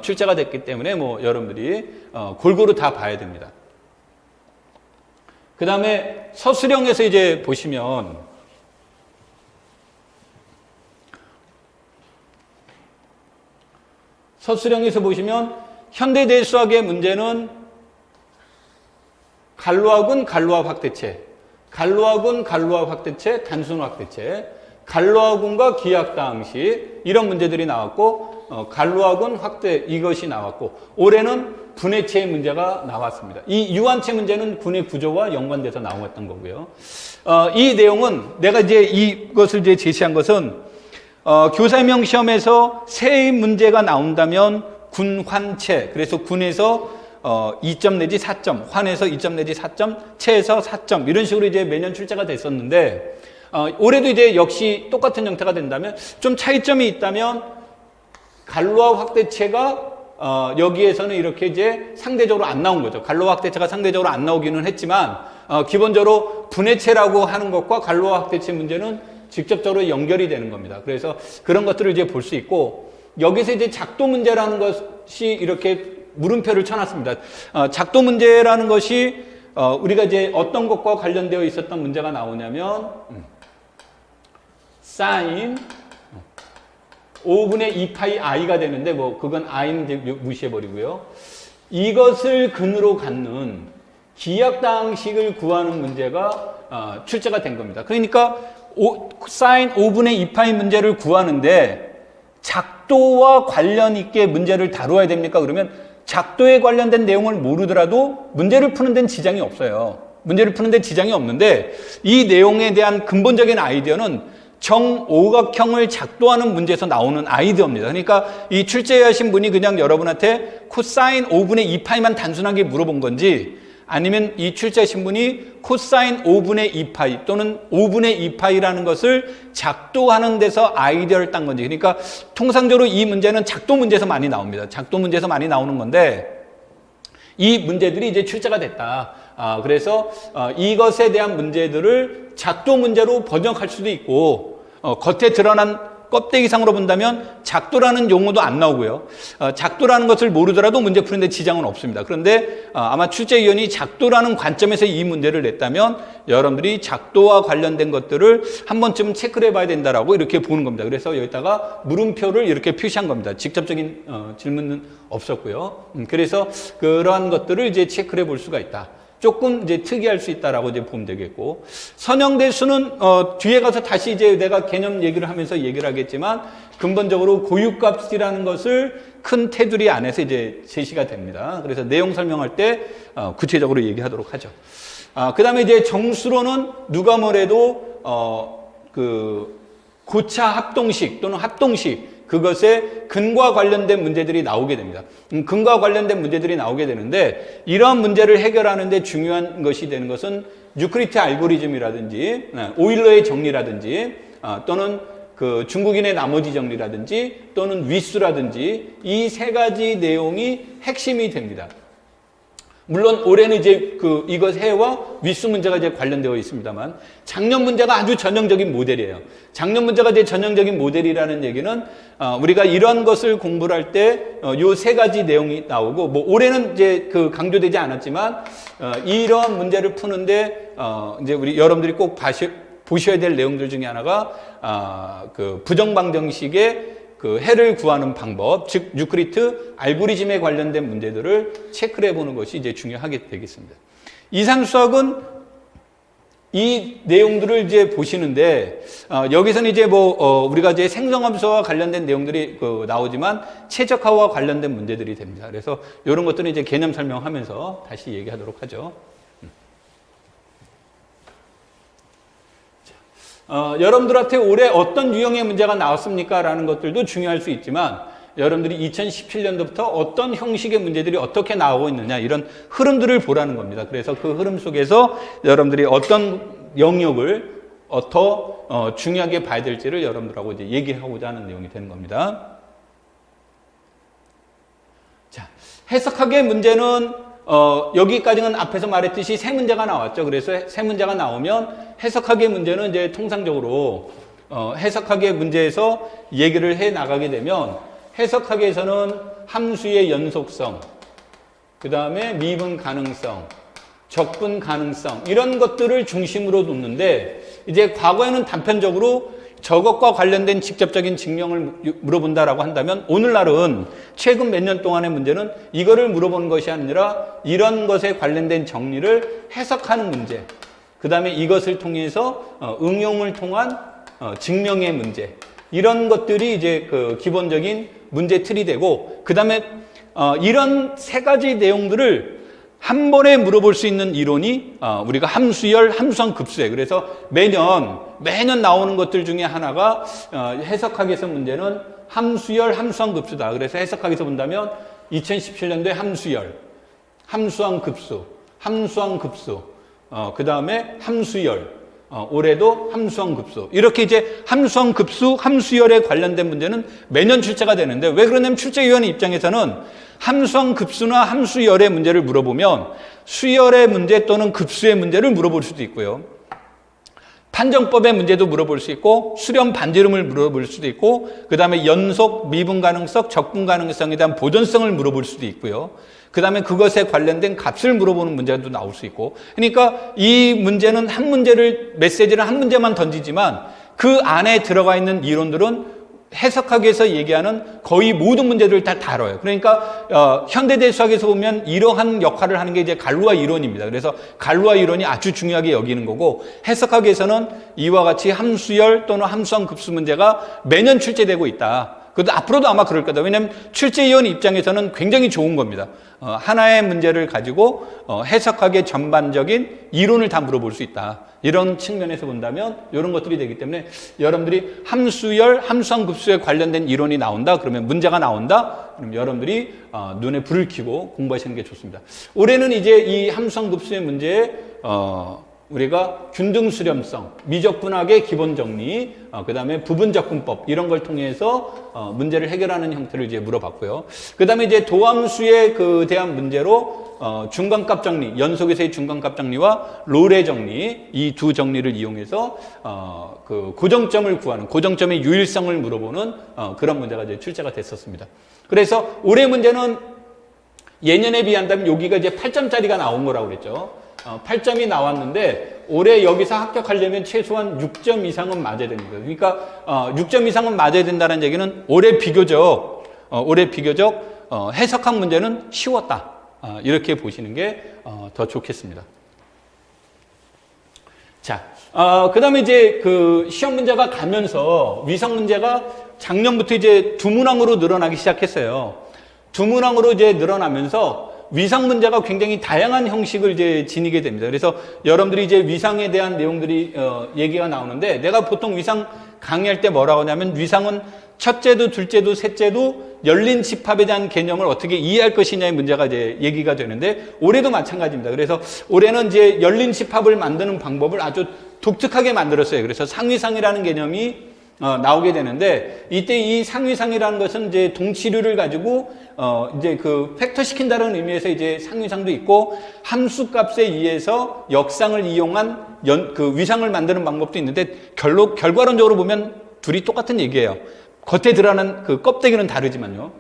출제가 됐기 때문에 여러분들이 골고루 다 봐야 됩니다. 그 다음에 서술형에서 이제 보시면 서술형에서 보시면 현대대수학의 문제는 갈로하군, 갈로합 확대체, 갈로하군, 갈로합 확대체, 단순 확대체, 갈로하군과 기하학다항식 이런 문제들이 나왔고 갈로하군 확대 이것이 나왔고 올해는 분해체의 문제가 나왔습니다. 이 유한체 문제는 분해 구조와 연관돼서 나왔던 거고요. 이 내용은 내가 이제 이것을 이제 제시한 것은 교사명 시험에서 세 문제가 나온다면 군환체 그래서 군에서 2점 내지 4점, 환에서 2점 내지 4점, 체에서 4점 이런 식으로 이제 매년 출제가 됐었는데 올해도 이제 역시 똑같은 형태가 된다면 좀 차이점이 있다면 갈로합 확대체가 여기에서는 이렇게 이제 상대적으로 안 나온 거죠. 갈로합 확대체가 상대적으로 안 나오기는 했지만 기본적으로 분해체라고 하는 것과 갈로합 확대체 문제는 직접적으로 연결이 되는 겁니다. 그래서 그런 것들을 이제 볼 수 있고 여기서 이제 작도 문제라는 것이 이렇게 물음표를 쳐놨습니다. 작도 문제라는 것이 우리가 이제 어떤 것과 관련되어 있었던 문제가 나오냐면 사인 5분의 2파이 i가 되는데 뭐 그건 i는 이제 무시해버리고요. 이것을 근으로 갖는 기하학다항식을 구하는 문제가 출제가 된 겁니다. 그러니까 사인 5분의 2파이 문제를 구하는데 작도와 관련 있게 문제를 다루어야 됩니까? 그러면 작도에 관련된 내용을 모르더라도 문제를 푸는 데는 지장이 없어요. 문제를 푸는 데 지장이 없는데 이 내용에 대한 근본적인 아이디어는 정오각형을 작도하는 문제에서 나오는 아이디어입니다. 그러니까 이 출제하신 분이 그냥 여러분한테 코사인 5분의 2파이만 단순하게 물어본 건지 아니면 이 출제하신 분이 코사인 5분의 2파이 또는 5분의 2파이라는 것을 작도하는 데서 아이디어를 딴 건지 그러니까 통상적으로 이 문제는 작도 문제에서 많이 나옵니다. 작도 문제에서 많이 나오는 건데 이 문제들이 이제 출제가 됐다. 그래서 이것에 대한 문제들을 작도 문제로 번역할 수도 있고 겉에 드러난 껍데기상으로 본다면 작도라는 용어도 안 나오고요. 작도라는 것을 모르더라도 문제 푸는데 지장은 없습니다. 그런데 아마 출제위원이 작도라는 관점에서 이 문제를 냈다면 여러분들이 작도와 관련된 것들을 한 번쯤 체크를 해봐야 된다라고 이렇게 보는 겁니다. 그래서 여기다가 물음표를 이렇게 표시한 겁니다. 직접적인 질문은 없었고요. 그래서 그러한 것들을 이제 체크를 해볼 수가 있다. 조금 이제 특이할 수 있다라고 이제 보면 되겠고 선형대수는 뒤에 가서 다시 이제 내가 개념 얘기를 하면서 얘기를 하겠지만 근본적으로 고유값이라는 것을 큰 테두리 안에서 이제 제시가 됩니다. 그래서 내용 설명할 때 구체적으로 얘기하도록 하죠. 그 다음에 이제 정수로는 누가 뭐래도 그 고차 합동식 또는 합동식 그것에 근과 관련된 문제들이 나오게 됩니다. 근과 관련된 문제들이 나오게 되는데 이러한 문제를 해결하는 데 중요한 것이 되는 것은 유클리드 알고리즘이라든지 오일러의 정리라든지 또는 그 중국인의 나머지 정리라든지 또는 위수라든지 이 세 가지 내용이 핵심이 됩니다. 물론 올해는 이제 이것 해와 위수 문제가 이제 관련되어 있습니다만 작년 문제가 아주 전형적인 모델이에요. 작년 문제가 이제 전형적인 모델이라는 얘기는 우리가 이런 것을 공부를 할 때 요 세 가지 내용이 나오고 뭐 올해는 이제 강조되지 않았지만 이러한 문제를 푸는데 이제 우리 여러분들이 꼭 보셔야 될 내용들 중에 하나가 그 부정방정식의 그 해를 구하는 방법, 즉 유클리드 알고리즘에 관련된 문제들을 체크를 해보는 것이 이제 중요하게 되겠습니다. 이상수학은 이 내용들을 이제 보시는데 여기서는 이제 우리가 이제 생성함수와 관련된 내용들이 나오지만 최적화와 관련된 문제들이 됩니다. 그래서 이런 것들은 이제 개념 설명하면서 다시 얘기하도록 하죠. 여러분들한테 올해 어떤 유형의 문제가 나왔습니까? 라는 것들도 중요할 수 있지만 여러분들이 2017년도부터 어떤 형식의 문제들이 어떻게 나오고 있느냐 이런 흐름들을 보라는 겁니다. 그래서 그 흐름 속에서 여러분들이 어떤 영역을 더 중요하게 봐야 될지를 여러분들하고 이제 얘기하고자 하는 내용이 되는 겁니다. 자, 해석학의 문제는 여기까지는 앞에서 말했듯이 세 문제가 나왔죠. 그래서 세 문제가 나오면 해석학의 문제는 이제 통상적으로 해석학의 문제에서 얘기를 해 나가게 되면 해석학에서는 함수의 연속성, 그 다음에 미분 가능성, 적분 가능성 이런 것들을 중심으로 놓는데 이제 과거에는 단편적으로 저것과 관련된 직접적인 증명을 물어본다라고 한다면 오늘날은 최근 몇 년 동안의 문제는 이거를 물어보는 것이 아니라 이런 것에 관련된 정리를 해석하는 문제, 그 다음에 이것을 통해서 응용을 통한 증명의 문제, 이런 것들이 이제 그 기본적인 문제 틀이 되고, 그 다음에 이런 세 가지 내용들을 한 번에 물어볼 수 있는 이론이 우리가 함수열, 함수항 급수예요. 그래서 매년 나오는 것들 중에 하나가 해석학에서 문제는 함수열, 함수항 급수다. 그래서 해석학에서 본다면 2017년도에 함수열, 함수항 급수, 함수항 급수, 그 다음에 함수열, 올해도 함수항 급수. 이렇게 이제 함수항 급수, 함수열에 관련된 문제는 매년 출제가 되는데, 왜 그러냐면 출제위원 입장에서는 함수항 급수나 함수열의 문제를 물어보면 수열의 문제 또는 급수의 문제를 물어볼 수도 있고요. 판정법의 문제도 물어볼 수 있고, 수렴 반지름을 물어볼 수도 있고, 그 다음에 연속, 미분 가능성, 적분 가능성에 대한 보존성을 물어볼 수도 있고요. 그 다음에 그것에 관련된 값을 물어보는 문제도 나올 수 있고. 그러니까 이 문제는 한 문제를, 메시지를 한 문제만 던지지만 그 안에 들어가 있는 이론들은 해석학에서 얘기하는 거의 모든 문제들을 다 다뤄요. 그러니까 현대대수학에서 보면 이러한 역할을 하는 게 이제 갈루아 이론입니다. 그래서 갈루아 이론이 아주 중요하게 여기는 거고, 해석학에서는 이와 같이 함수열 또는 함수항 급수 문제가 매년 출제되고 있다. 그것도 앞으로도 아마 그럴 거다. 왜냐하면 출제위원 입장에서는 굉장히 좋은 겁니다. 하나의 문제를 가지고 해석학의 전반적인 이론을 다 물어볼 수 있다. 이런 측면에서 본다면 이런 것들이 되기 때문에 여러분들이 함수열, 함수항 급수에 관련된 이론이 나온다. 그러면 문제가 나온다. 그럼 여러분들이 눈에 불을 켜고 공부하시는 게 좋습니다. 올해는 이제 이 함수항 급수의 문제에 우리가 균등 수렴성, 미적분학의 기본 정리, 그 다음에 부분적분법, 이런 걸 통해서 문제를 해결하는 형태를 이제 물어봤고요. 그 다음에 이제 도함수에 대한 문제로 중간값 정리, 연속에서의 중간값 정리와 롤의 정리, 이 두 정리를 이용해서 그 고정점을 구하는, 고정점의 유일성을 물어보는 그런 문제가 이제 출제가 됐었습니다. 그래서 올해 문제는 예년에 비한다면 여기가 이제 8점짜리가 나온 거라고 그랬죠. 8점이 나왔는데 올해 여기서 합격하려면 최소한 6점 이상은 맞아야 됩니다. 그러니까 6점 이상은 맞아야 된다는 얘기는 올해 비교적 해석학 문제는 쉬웠다. 이렇게 보시는 게 더 좋겠습니다. 자, 그 다음에 이제 그 시험 문제가 가면서 위상 문제가 작년부터 이제 두문항으로 늘어나기 시작했어요. 두문항으로 이제 늘어나면서 위상 문제가 굉장히 다양한 형식을 이제 지니게 됩니다. 그래서 여러분들이 이제 위상에 대한 내용들이 얘기가 나오는데, 내가 보통 위상 강의할 때 뭐라고 하냐면 위상은 첫째도 둘째도 셋째도 열린 집합에 대한 개념을 어떻게 이해할 것이냐의 문제가 이제 얘기가 되는데, 올해도 마찬가지입니다. 그래서 올해는 이제 열린 집합을 만드는 방법을 아주 독특하게 만들었어요. 그래서 상위상이라는 개념이 나오게 되는데, 이때 이 상위상이라는 것은 이제 동치류를 가지고 이제 그 팩터 시킨다는 의미에서 이제 상위상도 있고, 함수값에 의해서 역상을 이용한 그 위상을 만드는 방법도 있는데, 결과론적으로 보면 둘이 똑같은 얘기예요. 겉에 드러난 그 껍데기는 다르지만요.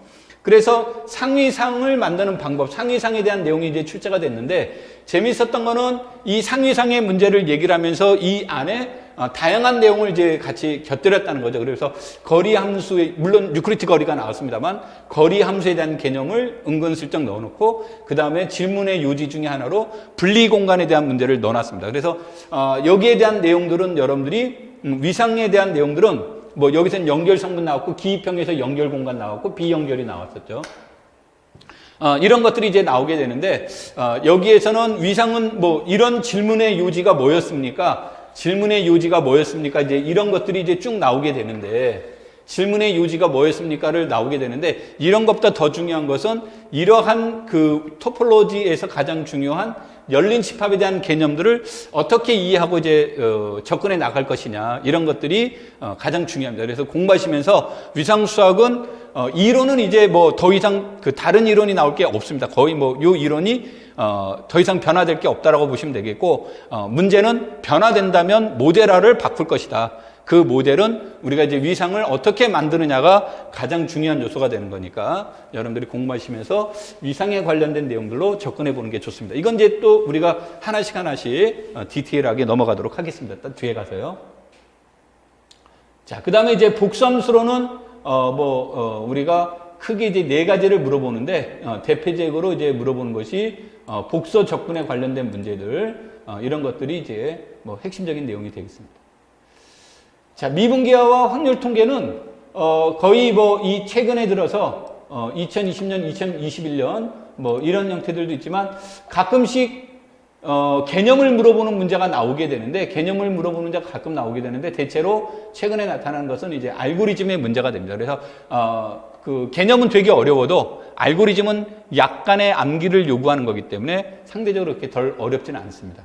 그래서 상위상을 만드는 방법, 상위상에 대한 내용이 이제 출제가 됐는데, 재미있었던 거는 이 상위상의 문제를 얘기를 하면서 이 안에 다양한 내용을 이제 같이 곁들였다는 거죠. 그래서 거리 함수에, 물론 유클리드 거리가 나왔습니다만, 거리 함수에 대한 개념을 은근슬쩍 넣어놓고, 그 다음에 질문의 요지 중에 하나로 분리 공간에 대한 문제를 넣어놨습니다. 그래서 여기에 대한 내용들은 여러분들이 위상에 대한 내용들은 뭐 여기서는 연결 성분 나왔고, 기입형에서 연결 공간 나왔고, 비연결이 나왔었죠. 이런 것들이 이제 나오게 되는데, 여기에서는 위상은 뭐 이런 질문의 요지가 뭐였습니까? 질문의 요지가 뭐였습니까? 이제 이런 것들이 이제 쭉 나오게 되는데, 질문의 요지가 뭐였습니까를 나오게 되는데, 이런 것보다 더 중요한 것은 이러한 그 토폴로지에서 가장 중요한 열린 집합에 대한 개념들을 어떻게 이해하고 이제 접근해 나갈 것이냐, 이런 것들이 가장 중요합니다. 그래서 공부하시면서 위상수학은 이론은 이제 뭐 더 이상 그 다른 이론이 나올 게 없습니다. 거의 뭐 요 이론이 더 이상 변화될 게 없다라고 보시면 되겠고, 문제는 변화된다면 모델화를 바꿀 것이다. 그 모델은 우리가 이제 위상을 어떻게 만드느냐가 가장 중요한 요소가 되는 거니까 여러분들이 공부하시면서 위상에 관련된 내용들로 접근해 보는 게 좋습니다. 이건 이제 또 우리가 하나씩 디테일하게 넘어가도록 하겠습니다. 일단 뒤에 가서요. 자, 그 다음에 이제 복수함수로는, 우리가 크게 이제 네 가지를 물어보는데, 대표적으로 이제 물어보는 것이, 복소 적분에 관련된 문제들, 이런 것들이 이제 뭐 핵심적인 내용이 되겠습니다. 자, 미분기화와 확률 통계는, 거의 뭐 이 최근에 들어서, 2020년, 2021년, 뭐 이런 형태들도 있지만, 가끔씩 개념을 물어보는 문제가 나오게 되는데, 개념을 물어보는 문제가 가끔 나오게 되는데, 대체로 최근에 나타나는 것은 이제 알고리즘의 문제가 됩니다. 그래서, 그 개념은 되게 어려워도 알고리즘은 약간의 암기를 요구하는 거기 때문에 상대적으로 그렇게 덜 어렵지는 않습니다.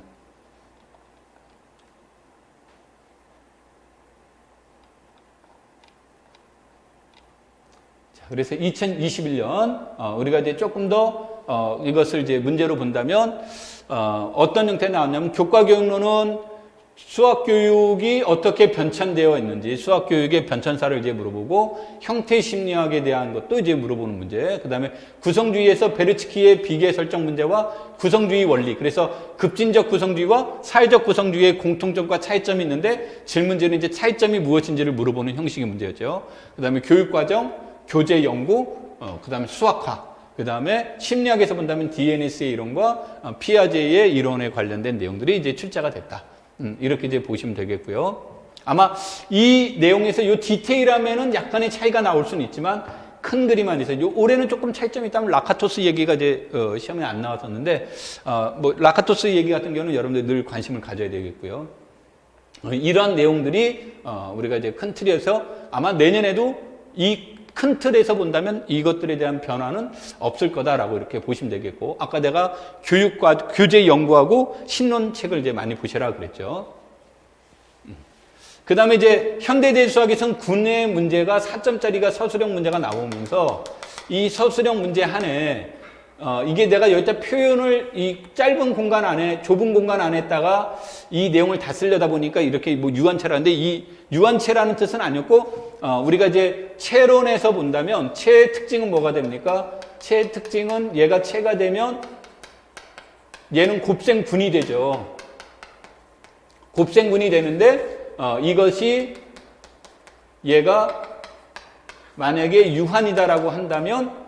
자, 그래서 2021년, 우리가 이제 조금 더, 이것을 이제 문제로 본다면, 어떤 형태에 나왔냐면, 교과교육론은 수학교육이 어떻게 변천되어 있는지, 수학교육의 변천사를 이제 물어보고, 형태심리학에 대한 것도 이제 물어보는 문제, 그 다음에 구성주의에서 베르츠키의 비계 설정 문제와 구성주의 원리, 그래서 급진적 구성주의와 사회적 구성주의의 공통점과 차이점이 있는데, 질문지는 이제 차이점이 무엇인지를 물어보는 형식의 문제였죠. 그 다음에 교육과정, 교재 연구, 그 다음에 수학화, 그 다음에 심리학에서 본다면 DNS의 이론과 피아제의 이론에 관련된 내용들이 이제 출제가 됐다. 이렇게 이제 보시면 되겠고요. 아마 이 내용에서 요 디테일하면은 약간의 차이가 나올 수는 있지만 큰 그림 안에서 올해는 조금 차이점이 있다면 라카토스 얘기가 이제 시험에 안 나왔었는데 뭐 라카토스 얘기 같은 경우는 여러분들 늘 관심을 가져야 되겠고요. 이러한 내용들이 우리가 이제 큰 틀에서 아마 내년에도 이 큰 틀에서 본다면 이것들에 대한 변화는 없을 거다라고 이렇게 보시면 되겠고, 아까 내가 교육과 교재 연구하고 신론책을 이제 많이 보시라 그랬죠. 그 다음에 이제 현대대수학에서는 군의 문제가 4점짜리가 서술형 문제가 나오면서 이 서술형 문제 한해 이게 내가 여기다 표현을 이 짧은 공간 안에, 좁은 공간 안에다가 이 내용을 다 쓰려다 보니까 이렇게 뭐 유한체라는데, 이 유한체라는 뜻은 아니었고, 우리가 이제 체론에서 본다면 체의 특징은 뭐가 됩니까? 체의 특징은 얘가 체가 되면 얘는 곱셈분이 되죠. 곱셈분이 되는데, 이것이 얘가 만약에 유한이다라고 한다면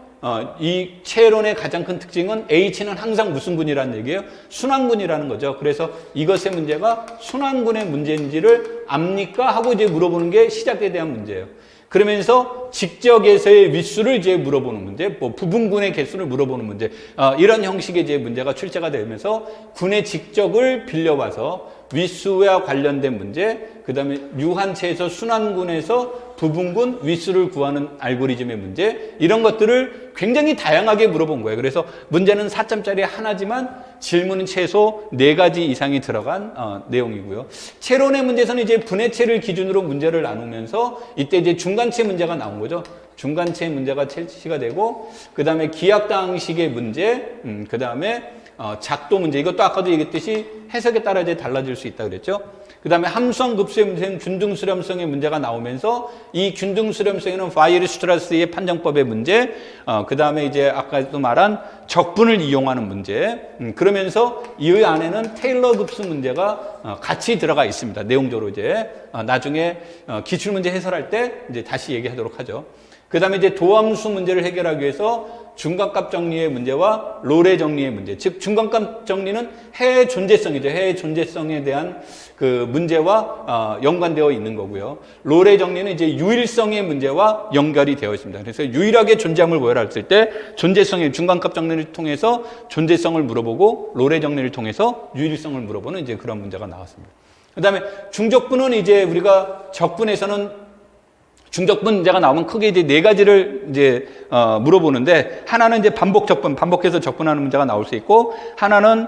이 체론의 가장 큰 특징은 H는 항상 무슨 군이라는 얘기예요? 순환군이라는 거죠. 그래서 이것의 문제가 순환군의 문제인지를 압니까? 하고 이제 물어보는 게 시작에 대한 문제예요. 그러면서 직적에서의 윗수를 이제 물어보는 문제, 뭐 부분군의 개수를 물어보는 문제, 이런 형식의 이제 문제가 출제가 되면서 군의 직적을 빌려와서 윗수와 관련된 문제, 그 다음에 유한체에서 순환군에서 부분군 윗수를 구하는 알고리즘의 문제, 이런 것들을 굉장히 다양하게 물어본 거예요. 그래서 문제는 4점짜리 하나지만 질문은 최소 4가지 이상이 들어간 내용이고요. 체론의 문제에서는 이제 분해체를 기준으로 문제를 나누면서 이때 이제 중간체 문제가 나온 거죠. 중간체 문제가 채취가 되고, 그 다음에 기하당식의 문제, 그 다음에 작도 문제, 이것도 아까도 얘기했듯이 해석에 따라 이제 달라질 수 있다 그랬죠. 그 다음에 함수형 급수의 문제는 균등수렴성의 문제가 나오면서 이 균등수렴성에는 바이에르슈트라스의 판정법의 문제, 그 다음에 이제 아까도 말한 적분을 이용하는 문제, 그러면서 이 안에는 테일러 급수 문제가 같이 들어가 있습니다. 내용적으로 이제 나중에 기출문제 해설할 때 이제 다시 얘기하도록 하죠. 그 다음에 이제 도함수 문제를 해결하기 위해서 중간값 정리의 문제와 롤의 정리의 문제, 즉 중간값 정리는 해의 존재성이죠. 해의 존재성에 대한 그 문제와 연관되어 있는 거고요. 롤의 정리는 이제 유일성의 문제와 연결이 되어 있습니다. 그래서 유일하게 존재함을 모여놨을 때 존재성의 중간값 정리를 통해서 존재성을 물어보고 롤의 정리를 통해서 유일성을 물어보는 이제 그런 문제가 나왔습니다. 그 다음에 중적분은 이제 우리가 적분에서는 중적분 문제가 나오면 크게 이제 4가지를 이제 물어보는데, 하나는 이제 반복 적분, 반복해서 적분하는 문제가 나올 수 있고, 하나는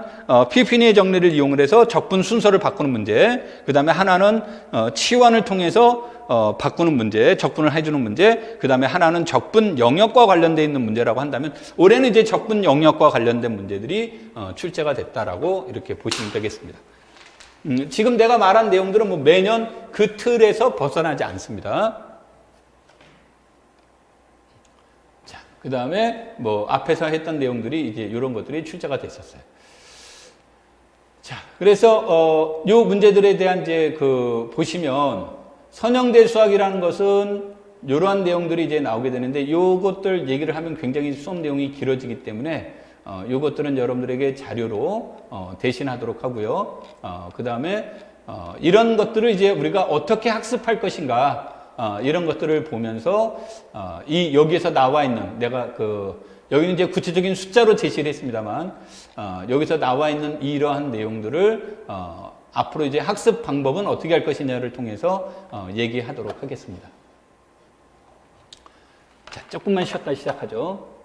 피피니의 정리를 이용을 해서 적분 순서를 바꾸는 문제, 그 다음에 하나는 치환을 통해서 바꾸는 문제, 적분을 해주는 문제, 그 다음에 하나는 적분 영역과 관련되어 있는 문제라고 한다면, 올해는 이제 적분 영역과 관련된 문제들이 출제가 됐다라고 이렇게 보시면 되겠습니다. 지금 내가 말한 내용들은 뭐 매년 그 틀에서 벗어나지 않습니다. 그 다음에 뭐 앞에서 했던 내용들이 이제 이런 것들이 출제가 됐었어요. 자, 그래서 요 문제들에 대한 이제 그 보시면 선형대 수학이라는 것은 이러한 내용들이 이제 나오게 되는데 요것들 얘기를 하면 굉장히 수업 내용이 길어지기 때문에 요것들은 여러분들에게 자료로 대신하도록 하고요. 그 다음에 이런 것들을 이제 우리가 어떻게 학습할 것인가 이런 것들을 보면서 여기에서 나와 있는 내가 여기는 이제 구체적인 숫자로 제시를 했습니다만 여기서 나와 있는 이러한 내용들을 앞으로 이제 학습 방법은 어떻게 할 것이냐를 통해서 얘기하도록 하겠습니다. 자, 조금만 쉬었다 시작하죠.